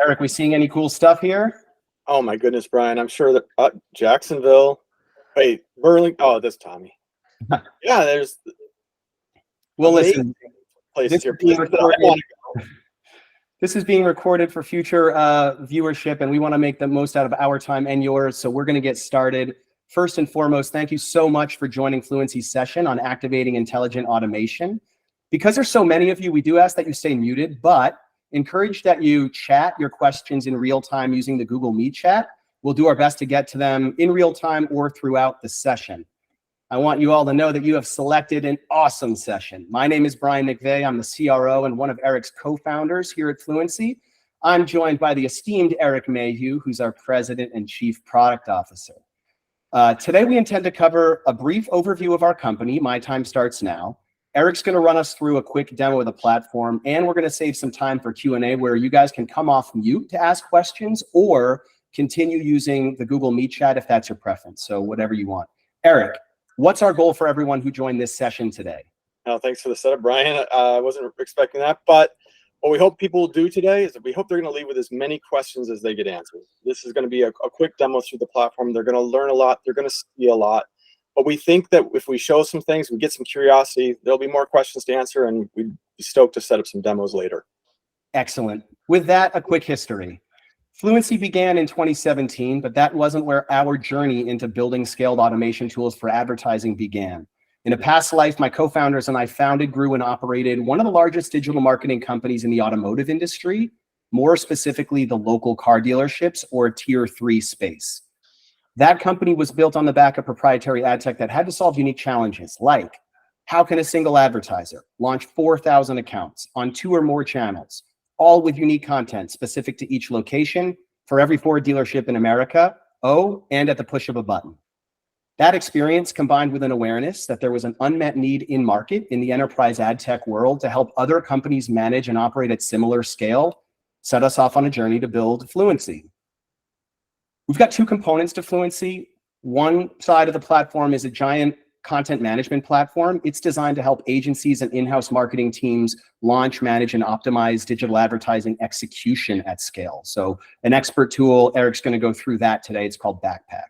Eric, we seeing any cool stuff here? Oh my goodness, Brian. I'm sure that Jacksonville. Wait, Burlington. Oh, that's Tommy. Yeah, there's Well, amazing listen, places this here. is being Places that I recorded. want to go. This is being recorded for future viewership, and we want to make the most out of our time and yours. So we're going to get started. First and foremost, thank you so much for joining Fluency's session on activating intelligent automation. Because there's so many of you, we do ask that you stay muted, but encourage that you chat your questions in real time using the Google Meet chat. We'll do our best to get to them in real time or throughout the session. I want you all to know that you have selected an awesome session. My name is Brian McVey. I'm the CRO and one of Eric's co-founders here at Fluency. I'm joined by the esteemed Eric Mayhew, who's our President and Chief Product Officer. Today, we intend to cover a brief overview of our company. My time starts now. Eric's going to run us through a quick demo of the platform, and we're going to save some time for Q&A where you guys can come off mute to ask questions or continue using the Google Meet chat if that's your preference. So whatever you want. Eric, what's our goal for everyone who joined this session today? Thanks for the setup, Brian. I wasn't expecting that, but what we hope people will do today is that we hope they're going to leave with as many questions as they get answered. This is going to be a quick demo through the platform. They're going to learn a lot. They're going to see a lot. But we think that if we show some things, we get some curiosity, there'll be more questions to answer, and we'd be stoked to set up some demos later. Excellent. With that, a quick history. Fluency began in 2017, but that wasn't where our journey into building scaled automation tools for advertising began. In a past life, my co-founders and I founded, grew, and operated one of the largest digital marketing companies in the automotive industry, more specifically the local car dealerships or Tier 3 space. That company was built on the back of proprietary ad tech that had to solve unique challenges, like how can a single advertiser launch 4,000 accounts on 2 or more channels, all with unique content specific to each location for every Ford dealership in America, and at the push of a button. That experience, combined with an awareness that there was an unmet need in market in the enterprise ad tech world to help other companies manage and operate at similar scale, set us off on a journey to build Fluency. We've got 2 components to Fluency. One side of the platform is a giant content management platform. It's designed to help agencies and in-house marketing teams launch, manage, and optimize digital advertising execution at scale. So an expert tool, Eric's going to go through that today. It's called Backpack.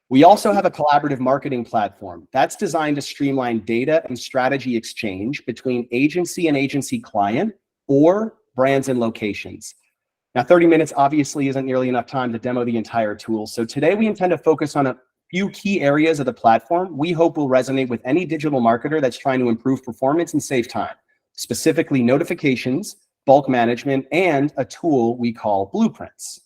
We also have a collaborative marketing platform that's designed to streamline data and strategy exchange between agency and agency client or brands and locations. Now, 30 minutes obviously isn't nearly enough time to demo the entire tool. So today we intend to focus on a few key areas of the platform we hope will resonate with any digital marketer that's trying to improve performance and save time, specifically notifications, bulk management, and a tool we call Blueprints.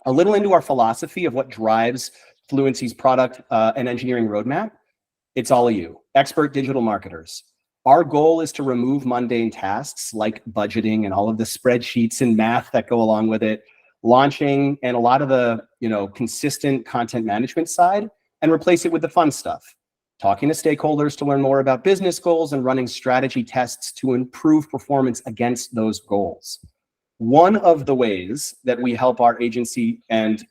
A little into our philosophy of what drives Fluency's product and engineering roadmap. It's all of you, expert digital marketers. Our goal is to remove mundane tasks like budgeting and all of the spreadsheets and math that go along with it, launching and a lot of the consistent content management side, and replace it with the fun stuff, talking to stakeholders to learn more about business goals and running strategy tests to improve performance against those goals. One of the ways that we help our agency and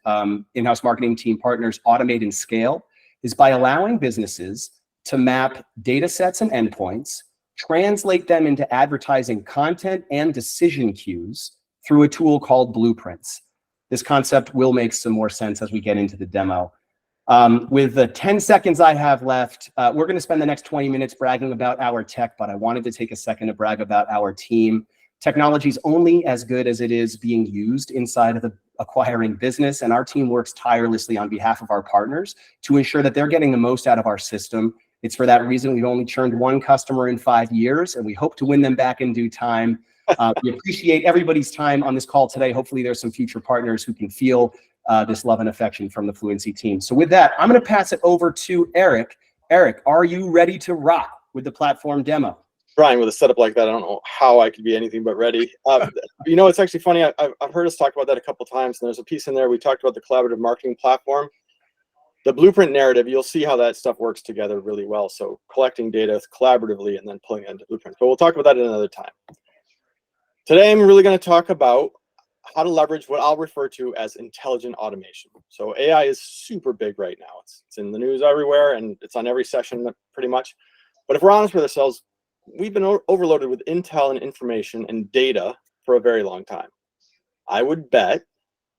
in-house marketing team partners automate and scale is by allowing businesses to map data sets and endpoints, translate them into advertising content and decision cues through a tool called Blueprints. This concept will make some more sense as we get into the demo. With the 10 seconds I have left, we're going to spend the next 20 minutes bragging about our tech, but I wanted to take a second to brag about our team. Technology is only as good as it is being used inside of the acquiring business, and our team works tirelessly on behalf of our partners to ensure that they're getting the most out of our system. It's for that reason we've only churned 1 customer in 5 years, and we hope to win them back in due time. We appreciate everybody's time on this call today. Hopefully there's some future partners who can feel this love and affection from the Fluency team. So with that, I'm going to pass it over to Eric. Eric, are you ready to rock with the platform demo? Brian, with a setup like that, I don't know how I could be anything but ready. It's actually funny. I've heard us talk about that a couple of times, and there's a piece in there. We talked about the collaborative marketing platform. The blueprint narrative, you'll see how that stuff works together really well. So collecting data collaboratively and then pulling it into blueprints. But we'll talk about that another time. Today, I'm really going to talk about how to leverage what I'll refer to as intelligent automation. So AI is super big right now. It's in the news everywhere, and it's on every session pretty much. But if we're honest with ourselves, we've been overloaded with intel and information and data for a very long time. I would bet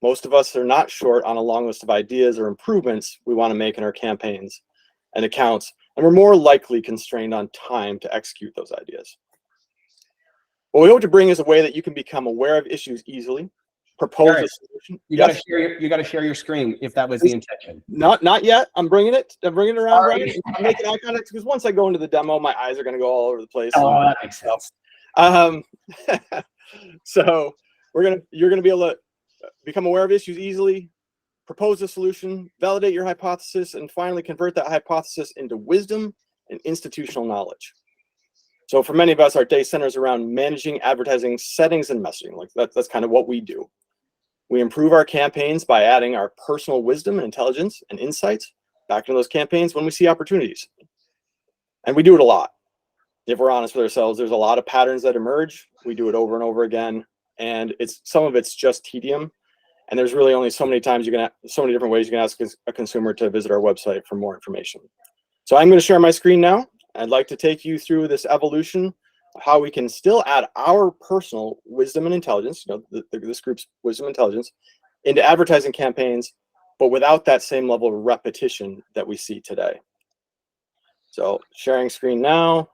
most of us are not short on a long list of ideas or improvements we want to make in our campaigns and accounts, and we're more likely constrained on time to execute those ideas. What we hope to bring is a way that you can become aware of issues easily, propose a solution. You got to share your screen if that was the intention. Not yet. I'm bringing it around, Sorry. Brian. I'm making eye contact because once I go into the demo, my eyes are going to go all over the place. Oh, that makes sense. So you're gonna be able to become aware of issues easily, propose a solution, validate your hypothesis, and finally convert that hypothesis into wisdom and institutional knowledge. So for many of us, our day centers around managing advertising settings and messaging. Like that's kind of what we do. We improve our campaigns by adding our personal wisdom and intelligence and insights back into those campaigns when we see opportunities. And we do it a lot. If we're honest with ourselves, there's a lot of patterns that emerge. We do it over and over again. And some of it's just tedium. And there's really only so many times so many different ways you can ask a consumer to visit our website for more information. So I'm going to share my screen now. I'd like to take you through this evolution of how we can still add our personal wisdom and intelligence, this group's wisdom and intelligence, into advertising campaigns, but without that same level of repetition that we see today. So sharing screen now.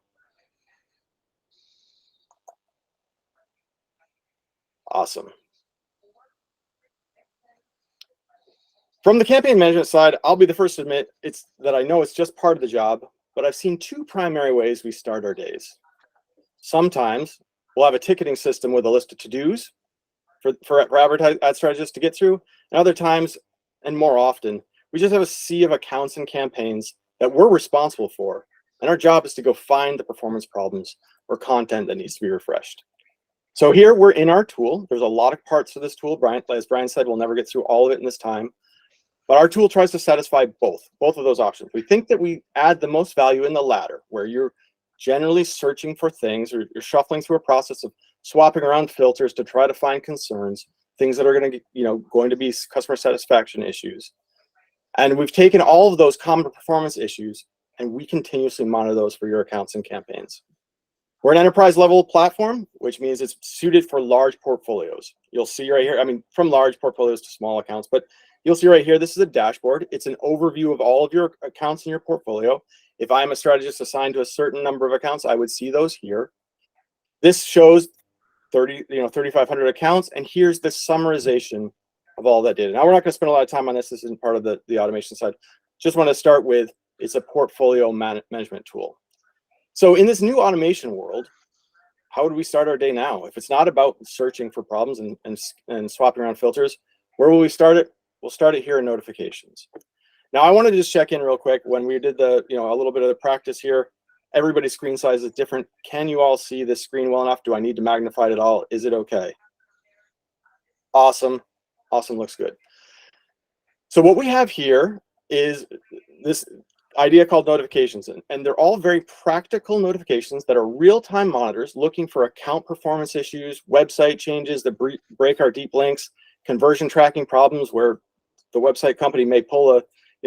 Awesome. From the campaign management side, I'll be the first to admit that I know it's just part of the job, but I've seen two primary ways we start our days. Sometimes we'll have a ticketing system with a list of to-dos for ad strategists to get through, and other times, and more often, we just have a sea of accounts and campaigns that we're responsible for, and our job is to go find the performance problems or content that needs to be refreshed. So here we're in our tool. There's a lot of parts to this tool. As Brian said, we'll never get through all of it in this time. But our tool tries to satisfy both of those options. We think that we add the most value in the latter, where you're generally searching for things, or you're shuffling through a process of swapping around filters to try to find concerns, things that are going to be customer satisfaction issues. And we've taken all of those common performance issues, and we continuously monitor those for your accounts and campaigns. We're an enterprise level platform, which means it's suited for large portfolios. You'll see right here, from large portfolios to small accounts, but you'll see right here, this is a dashboard. It's an overview of all of your accounts in your portfolio. If I'm a strategist assigned to a certain number of accounts, I would see those here. This shows 3,500 accounts, and here's the summarization of all that data. Now, we're not going to spend a lot of time on this. This isn't part of the automation side. Just want to start with, it's a portfolio management tool. So in this new automation world, how would we start our day now? If it's not about searching for problems and swapping around filters, where will we start it? We'll start it here in notifications. Now, I wanted to just check in real quick. When we did a little bit of the practice here, everybody's screen size is different. Can you all see this screen well enough? Do I need to magnify it at all? Is it okay? Awesome. Awesome, looks good. So what we have here is this idea called notifications, and they're all very practical notifications that are real-time monitors looking for account performance issues, website changes that break our deep links, conversion tracking problems where the website company may pull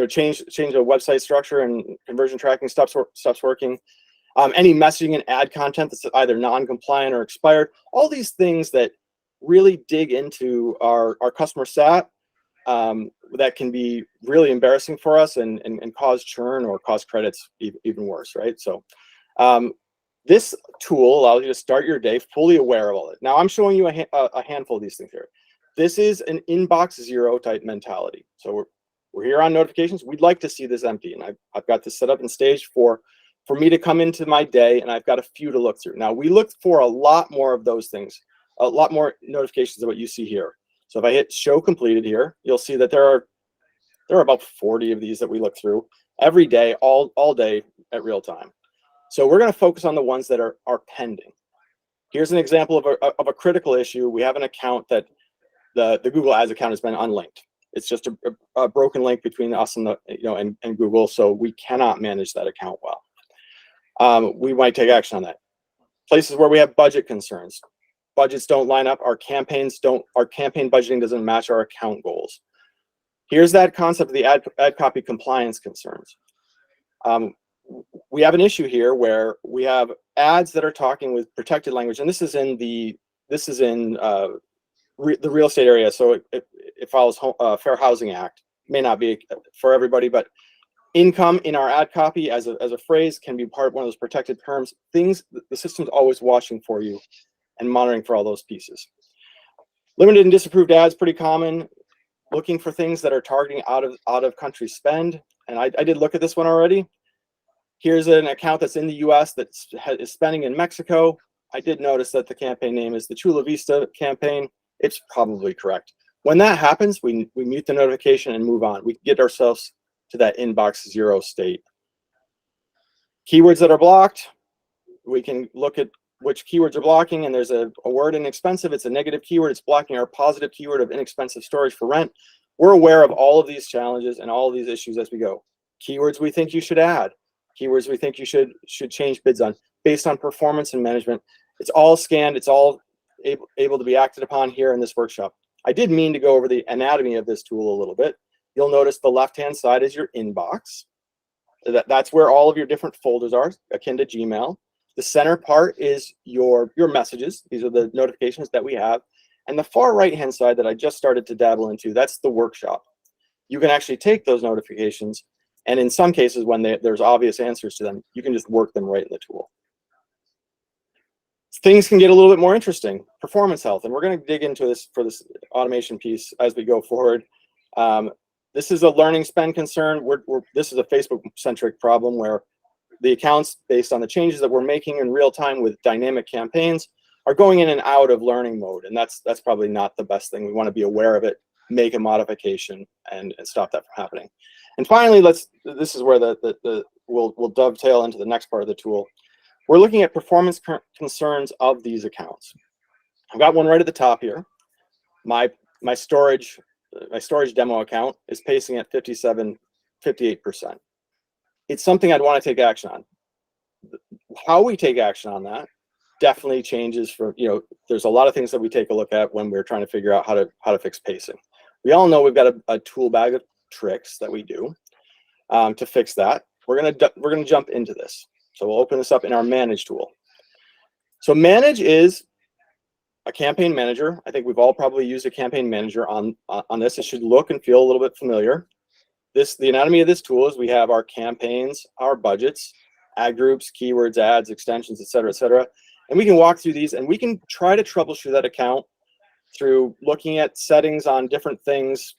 change a website structure and conversion tracking stops working. Any messaging and ad content that's either non-compliant or expired. All these things that really dig into our customer sat that can be really embarrassing for us and cause churn or cause credits even worse, right? So this tool allows you to start your day fully aware of all it. Now I'm showing you a handful of these things here. This is an inbox zero type mentality. So we're here on notifications. We'd like to see this empty, and I've got this set up and staged for me to come into my day, and I've got a few to look through. Now we look for a lot more of those things, a lot more notifications than what you see here. So if I hit show completed here, you'll see that there are about 40 of these that we look through every day, all day at real time. So we're going to focus on the ones that are pending. Here's an example of a critical issue. We have an account that the Google Ads account has been unlinked. It's just a broken link between us and and Google, so we cannot manage that account well. We might take action on that. Places where we have budget concerns. Budgets don't line up. Our campaign budgeting doesn't match our account goals. Here's that concept of the ad copy compliance concerns. We have an issue here where we have ads that are talking with protected language, and this is in the real estate area. So it follows Fair Housing Act. May not be for everybody, but income in our ad copy as a phrase can be part of one of those protected terms. Things the system's always watching for you and monitoring for all those pieces. Limited and disapproved ads, pretty common. Looking for things that are targeting out of country spend. And I did look at this one already. Here's an account that's in the US that is spending in Mexico. I did notice that the campaign name is the Chula Vista campaign. It's probably correct. When that happens, we mute the notification and move on. We get ourselves to that inbox 0 state. Keywords that are blocked, we can look at which keywords are blocking, and there's a word inexpensive. It's a negative keyword. It's blocking our positive keyword of inexpensive storage for rent. We're aware of all of these challenges and all of these issues as we go. Keywords we think you should add. Keywords we think you should change bids on based on performance and management. It's all scanned. It's all able to be acted upon here in this workshop. I did mean to go over the anatomy of this tool a little bit. You'll notice the left-hand side is your inbox. That's where all of your different folders are, akin to Gmail. The center part is your messages. These are the notifications that we have. And the far right-hand side that I just started to dabble into, that's the workshop. You can actually take those notifications, and in some cases, when there's obvious answers to them, you can just work them right in the tool. Things can get a little bit more interesting. Performance health, and we're going to dig into this for this automation piece as we go forward. This is a learning spend concern. This is a Facebook-centric problem where the accounts, based on the changes that we're making in real time with dynamic campaigns, are going in and out of learning mode, and that's probably not the best thing. We want to be aware of it, make a modification, and stop that from happening. And finally, this is where we'll dovetail into the next part of the tool. We're looking at performance concerns of these accounts. I've got one right at the top here. My storage demo account is pacing at 58%. It's something I'd want to take action on. How we take action on that definitely changes for, there's a lot of things that we take a look at when we're trying to figure out how to fix pacing. We all know we've got a tool bag of tricks that we do to fix that. We're gonna jump into this. So we'll open this up in our Manage tool. So Manage is a campaign manager. I think we've all probably used a campaign manager on this. It should look and feel a little bit familiar. The anatomy of this tool is we have our campaigns, our budgets, ad groups, keywords, ads, extensions, et cetera, and we can walk through these and we can try to troubleshoot that account through looking at settings on different things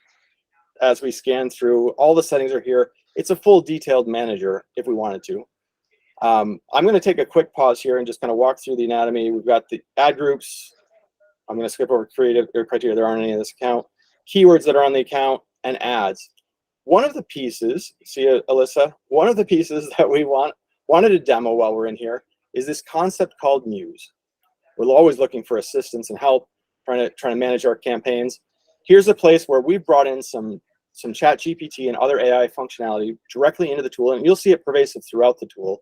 as we scan through. All the settings are here. It's a full detailed manager if we wanted to. I'm going to take a quick pause here and just kind of walk through the anatomy. We've got the ad groups. I'm going to skip over creative criteria. There aren't any in this account. Keywords that are on the account and ads. One of the pieces, see Alyssa, one of the pieces that we wanted to demo while we're in here is this concept called Muse. We're always looking for assistance and help, trying to manage our campaigns. Here's a place where we've brought in some ChatGPT and other AI functionality directly into the tool, and you'll see it pervasive throughout the tool,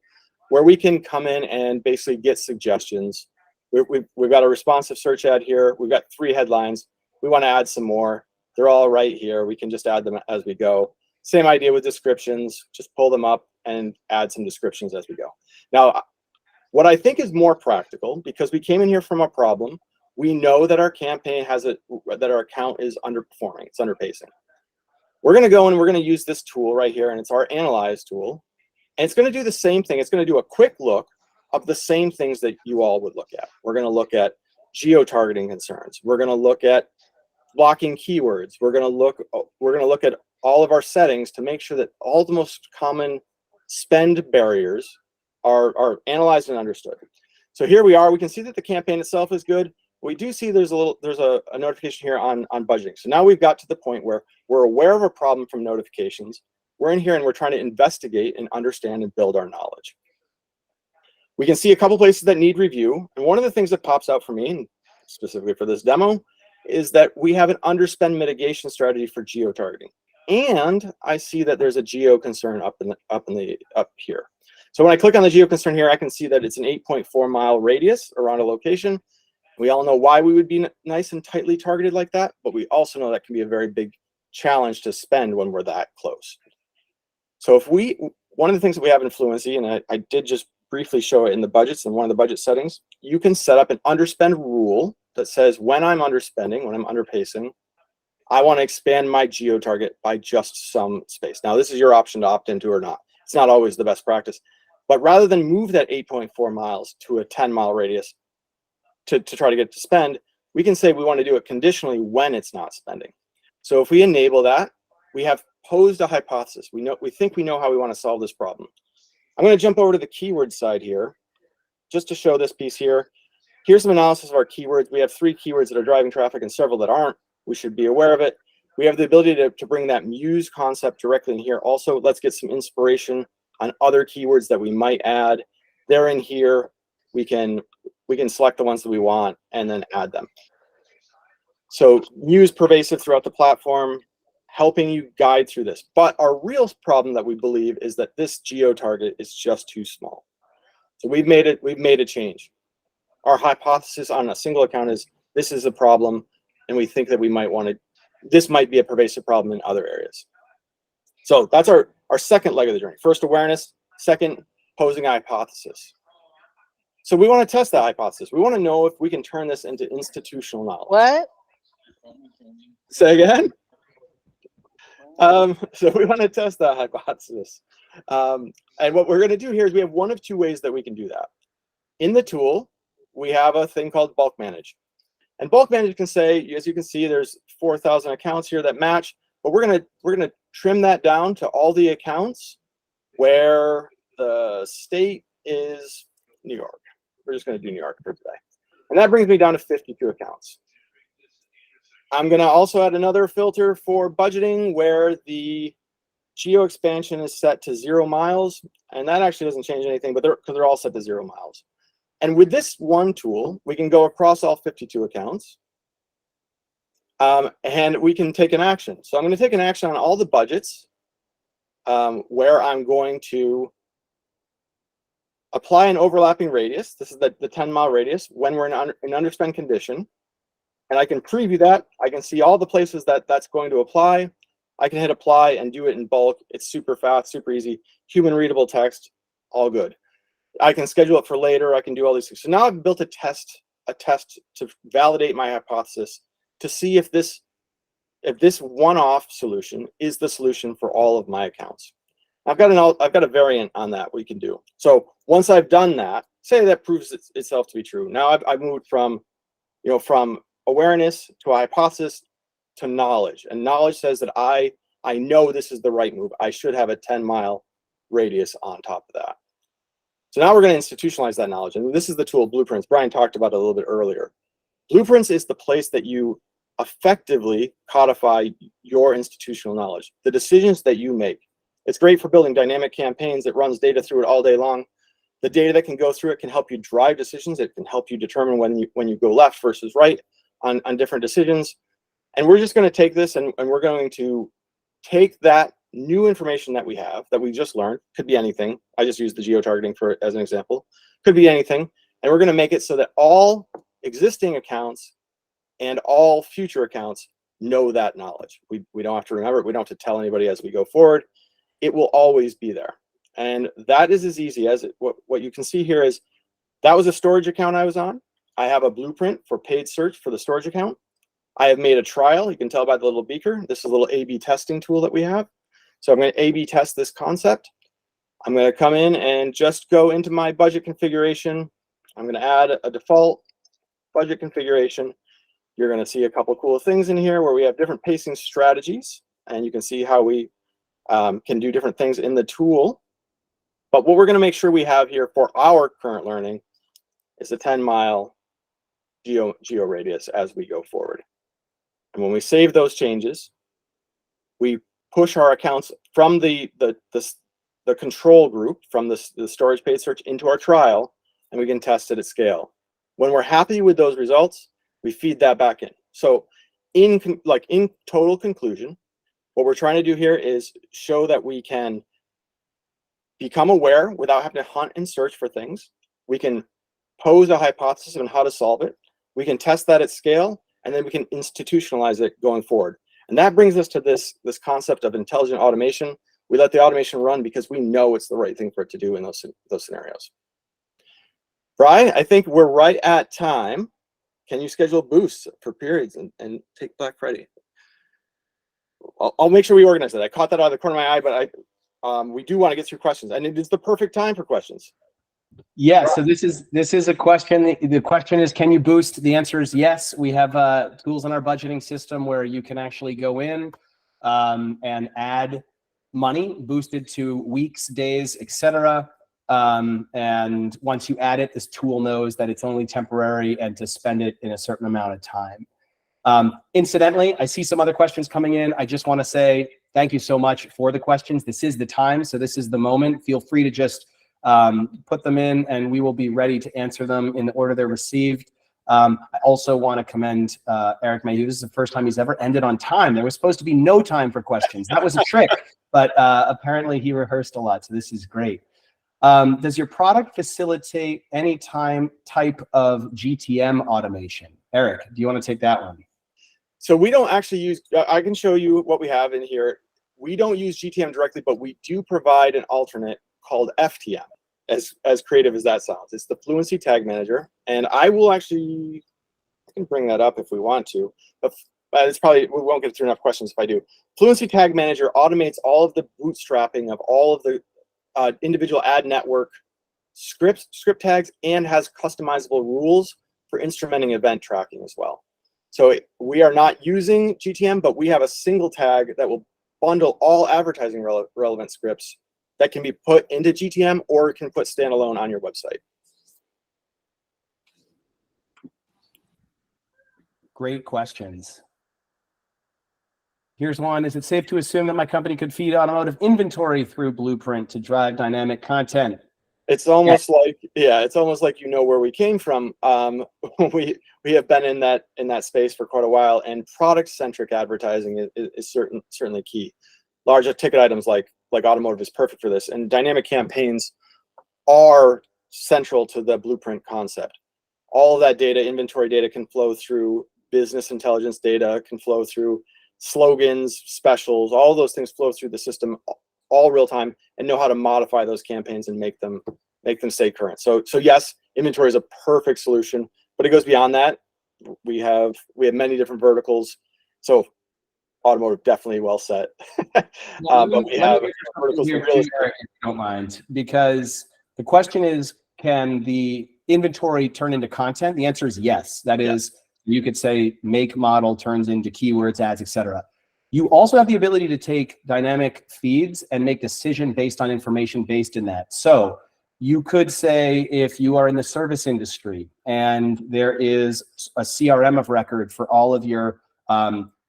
where we can come in and basically get suggestions. We've got a responsive search ad here. We've got 3 headlines. We want to add some more. They're all right here. We can just add them as we go. Same idea with descriptions. Just pull them up and add some descriptions as we go. Now, what I think is more practical, because we came in here from a problem, we know that our campaign that our account is underperforming. It's underpacing. We're going to go and we're going to use this tool right here, and it's our Analyze tool. And it's going to do the same thing. It's going to do a quick look of the same things that you all would look at. We're going to look at geo-targeting concerns. We're going to look at blocking keywords. We're going to look at all of our settings to make sure that all the most common spend barriers are analyzed and understood. So here we are. We can see that the campaign itself is good. We do see there's a notification here on budgeting. So now we've got to the point where we're aware of a problem from notifications. We're in here and we're trying to investigate and understand and build our knowledge. We can see a couple places that need review. And one of the things that pops out for me, and specifically for this demo, is that we have an underspend mitigation strategy for geo-targeting. And I see that there's a geo concern up here. So when I click on the geo concern here, I can see that it's an 8.4 mile radius around a location. We all know why we would be nice and tightly targeted like that, but we also know that can be a very big challenge to spend when we're that close. So one of the things that we have in Fluency, and I did just briefly show it in the budgets and one of the budget settings, you can set up an underspend rule that says when I'm underspending, when I'm underpacing, I want to expand my geo target by just some space. Now, this is your option to opt into or not. It's not always the best practice. But rather than move that 8.4 miles to a 10-mile radius to try to get to spend, we can say we want to do it conditionally when it's not spending. So if we enable that, we have posed a hypothesis. We think we know how we want to solve this problem. I'm going to jump over to the keyword side here, just to show this piece here. Here's some analysis of our keywords. We have 3 keywords that are driving traffic and several that aren't. We should be aware of it. We have the ability to bring that Muse concept directly in here. Also, let's get some inspiration on other keywords that we might add. They're in here. We can select the ones that we want and then add them. So Muse pervasive throughout the platform, helping you guide through this. But our real problem that we believe is that this geo target is just too small. So we've made a change. Our hypothesis on a single account is this is a problem, and we think that we might want to, this might be a pervasive problem in other areas. So that's our second leg of the journey. First, awareness. Second, posing a hypothesis. So we want to test that hypothesis. We want to know if we can turn this into institutional knowledge. What? Say again? So we want to test that hypothesis. And what we're going to do here is we have one of 2 ways that we can do that. In the tool, we have a thing called bulk manage. And bulk manage can say, as you can see, there's 4,000 accounts here that match, but we're gonna trim that down to all the accounts where the state is New York. We're just gonna do New York for today. And that brings me down to 52 accounts. I'm gonna also add another filter for budgeting where the geo expansion is set to 0 miles, and that actually doesn't change anything, but because they're all set to 0 miles. And with this one tool, we can go across all 52 accounts, and we can take an action. So I'm going to take an action on all the budgets where I'm going to apply an overlapping radius. This is the 10-mile radius when we're in an underspend condition. And I can preview that. I can see all the places that that's going to apply. I can hit apply and do it in bulk. It's super fast, super easy, human readable text, all good. I can schedule it for later. I can do all these things. So now I've built a test to validate my hypothesis to see if this one-off solution is the solution for all of my accounts. I've got a variant on that we can do. So once I've done that, say that proves itself to be true. Now I've moved from awareness to a hypothesis to knowledge, and knowledge says that I know this is the right move. I should have a 10-mile radius on top of that. So now we're going to institutionalize that knowledge. And this is the tool Blueprints. Brian talked about it a little bit earlier. Blueprints is the place that you effectively codify your institutional knowledge, the decisions that you make. It's great for building dynamic campaigns. It runs data through it all day long. The data that can go through it can help you drive decisions. It can help you determine when you go left versus right on different decisions. And we're just going to take this and we're going to take that new information that we have, that we just learned, could be anything. I just used the geo-targeting as an example. Could be anything. And we're going to make it so that all existing accounts and all future accounts know that knowledge. We don't have to remember it. We don't have to tell anybody as we go forward. It will always be there. And that is as easy as it. What you can see here is that was a storage account I was on. I have a blueprint for paid search for the storage account. I have made a trial. You can tell by the little beaker. This is a little A/B testing tool that we have. So I'm going to A/B test this concept. I'm going to come in and just go into my budget configuration. I'm going to add a default budget configuration. You're going to see a couple cool things in here where we have different pacing strategies, and you can see how we can do different things in the tool. But what we're going to make sure we have here for our current learning is a 10-mile geo radius as we go forward. And when we save those changes, we push our accounts from the control group, from the storage paid search into our trial, and we can test it at scale. When we're happy with those results, we feed that back in. So in total conclusion, what we're trying to do here is show that we can become aware without having to hunt and search for things. We can pose a hypothesis on how to solve it. We can test that at scale, and then we can institutionalize it going forward. And that brings us to this concept of intelligent automation. We let the automation run because we know it's the right thing for it to do in those scenarios. Brian, I think we're right at time. Can you schedule boosts for periods and take Black Friday? I'll make sure we organize that. I caught that out of the corner of my eye, but we do want to get through questions, and it is the perfect time for questions. Yeah, so this is a question. The question is, can you boost? The answer is yes. We have tools in our budgeting system where you can actually go in and add money boosted to weeks, days, etc. And once you add it, this tool knows that it's only temporary and to spend it in a certain amount of time. Incidentally, I see some other questions coming in. I just want to say thank you so much for the questions. This is the time, so this is the moment. Feel free to just put them in and we will be ready to answer them in the order they're received. I also want to commend Eric Mayhew. This is the first time he's ever ended on time. There was supposed to be no time for questions. That was a trick, but apparently he rehearsed a lot, so this is great. Does your product facilitate any type of GTM automation? Eric, do you want to take that one? So we don't actually use, I can show you what we have in here. We don't use GTM directly, but we do provide an alternate called FTM, as creative as that sounds. It's the Fluency Tag Manager. And I will actually, I can bring that up if we want to, but it's probably, we won't get through enough questions if I do. Fluency Tag Manager automates all of the bootstrapping of all of the individual ad network script tags and has customizable rules for instrumenting event tracking as well. So we are not using GTM, but we have a single tag that will bundle all advertising relevant scripts that can be put into GTM or can put standalone on your website. Great questions. Here's one. Is it safe to assume that my company could feed automotive inventory through Blueprint to drive dynamic content? It's almost like, yeah, it's almost like you know where we came from. We have been in that space for quite a while, and product-centric advertising is certainly key. Larger ticket items like automotive is perfect for this, and dynamic campaigns are central to the Blueprint concept. All of that data, inventory data, can flow through business intelligence data, can flow through slogans, specials, all those things flow through the system all real time, and know how to modify those campaigns and make them stay current. So yes, inventory is a perfect solution, but it goes beyond that. We have many different verticals. So automotive definitely well set. But we have verticals here too, Eric, if you don't mind, because the question is, can the inventory turn into content? The answer is yes. That is, you could say make model turns into keywords, ads, etc. You also have the ability to take dynamic feeds and make decision based on information based in that. So you could say, if you are in the service industry and there is a CRM of record for all of your,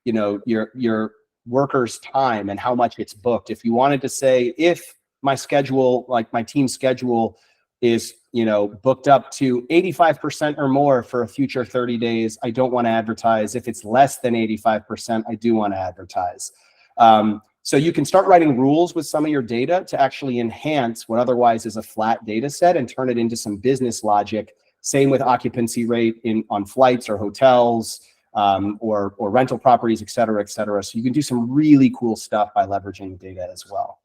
your workers' time and how much it's booked. If you wanted to say, if my schedule, like my team schedule, is booked up to 85% or more for a future 30 days, I don't want to advertise. If it's less than 85%, I do want to advertise. So you can start writing rules with some of your data to actually enhance what otherwise is a flat data set and turn it into some business logic. Same with occupancy rate on flights or hotels or rental properties, et cetera, et cetera. So you can do some really cool stuff by leveraging data as well.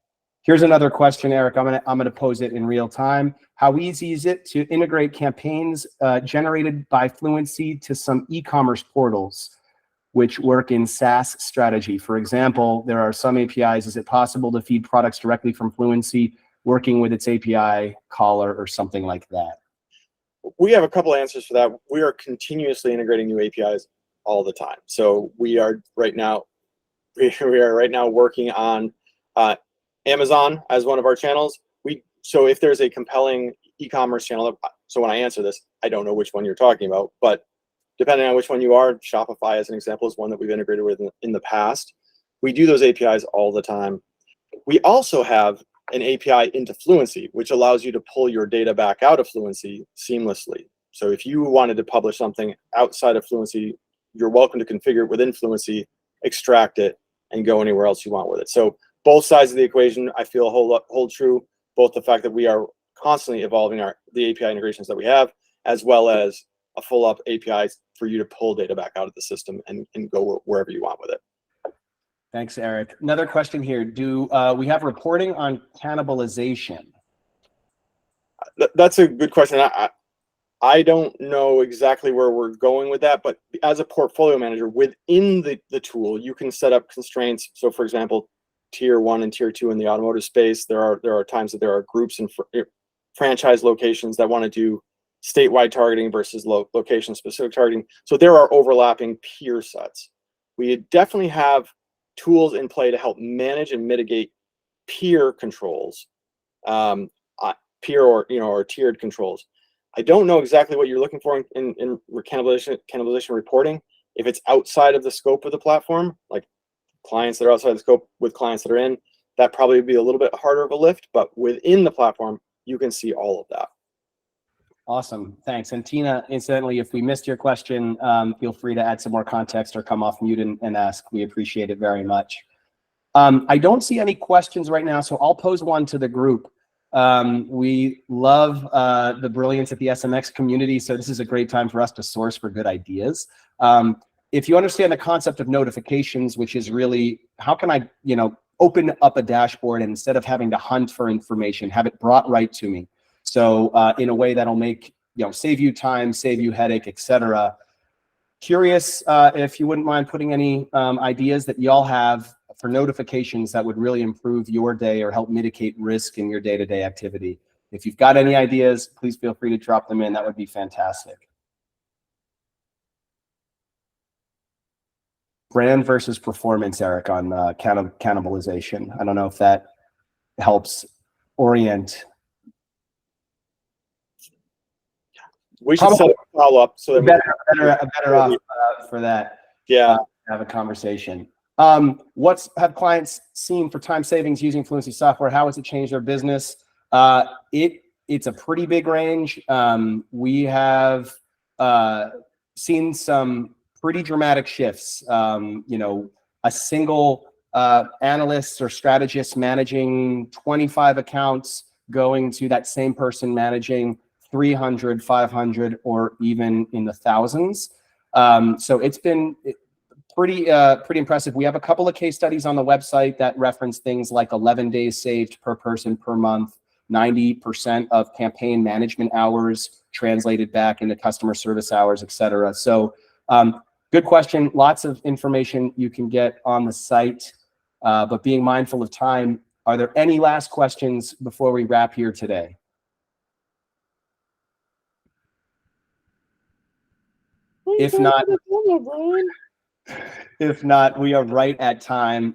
Here's another question, Eric. I'm gonna pose it in real time. How easy is it to integrate campaigns generated by Fluency to some e-commerce portals which work in SaaS strategy? For example, there are some APIs. Is it possible to feed products directly from Fluency working with its API caller or something like that? We have a couple answers for that. We are continuously integrating new APIs all the time. So we are right now working on Amazon as one of our channels. So if there's a compelling e-commerce channel, so when I answer this, I don't know which one you're talking about, but depending on which one you are, Shopify as an example is one that we've integrated with in the past. We do those APIs all the time. We also have an API into Fluency, which allows you to pull your data back out of Fluency seamlessly. So if you wanted to publish something outside of Fluency, you're welcome to configure it within Fluency, extract it, and go anywhere else you want with it. So both sides of the equation, I feel hold true. Both the fact that we are constantly evolving the API integrations that we have, as well as a full-up API for you to pull data back out of the system and go wherever you want with it. Thanks, Eric. Another question here. Do we have reporting on cannibalization? That's a good question. I don't know exactly where we're going with that, but as a portfolio manager within the tool, you can set up constraints. So for example, tier 1 and tier 2 in the automotive space, there are times that there are groups and franchise locations that want to do statewide targeting versus location specific targeting. So there are overlapping peer sets. We definitely have tools in play to help manage and mitigate peer controls, peer or tiered controls. I don't know exactly what you're looking for in cannibalization reporting. If it's outside of the scope of the platform, like clients that are outside the scope with clients that are in, that probably would be a little bit harder of a lift, but within the platform, you can see all of that. Awesome, thanks. And Tina, incidentally, if we missed your question, feel free to add some more context or come off mute and ask. We appreciate it very much. I don't see any questions right now, so I'll pose one to the group. We love the brilliance of the SMX community, so this is a great time for us to source for good ideas. If you understand the concept of notifications, which is really, how can I, open up a dashboard and instead of having to hunt for information, have it brought right to me. So in a way that'll make, save you time, save you headache, etc. Curious if you wouldn't mind putting any ideas that y'all have for notifications that would really improve your day or help mitigate risk in your day-to-day activity. If you've got any ideas, please feel free to drop them in. That would be fantastic. Brand versus performance, Eric, on cannibalization. I don't know if that helps orient. We should set a follow-up so that better off for that. Yeah, have a conversation. What have clients seen for time savings using Fluency software? How has it changed their business? It's a pretty big range. We have seen some pretty dramatic shifts. A single analyst or strategist managing 25 accounts going to that same person managing 300, 500, or even in the thousands. So it's been pretty impressive. We have a couple of case studies on the website that reference things like 11 days saved per person per month, 90% of campaign management hours translated back into customer service hours, etc. So good question. Lots of information you can get on the site, but being mindful of time, are there any last questions before we wrap here today? If not, we are right at time.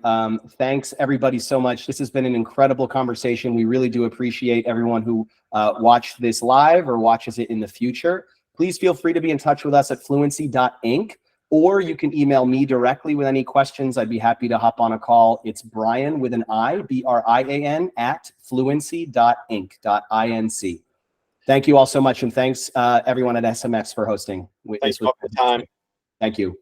Thanks everybody so much. This has been an incredible conversation. We really do appreciate everyone who watched this live or watches it in the future. Please feel free to be in touch with us at fluency.inc, or you can email me directly with any questions. I'd be happy to hop on a call. It's Brian with an I, B-R-I-A-N @fluency.inc. Thank you all so much, and thanks everyone at SMX for hosting. Thanks for the time. Thank you.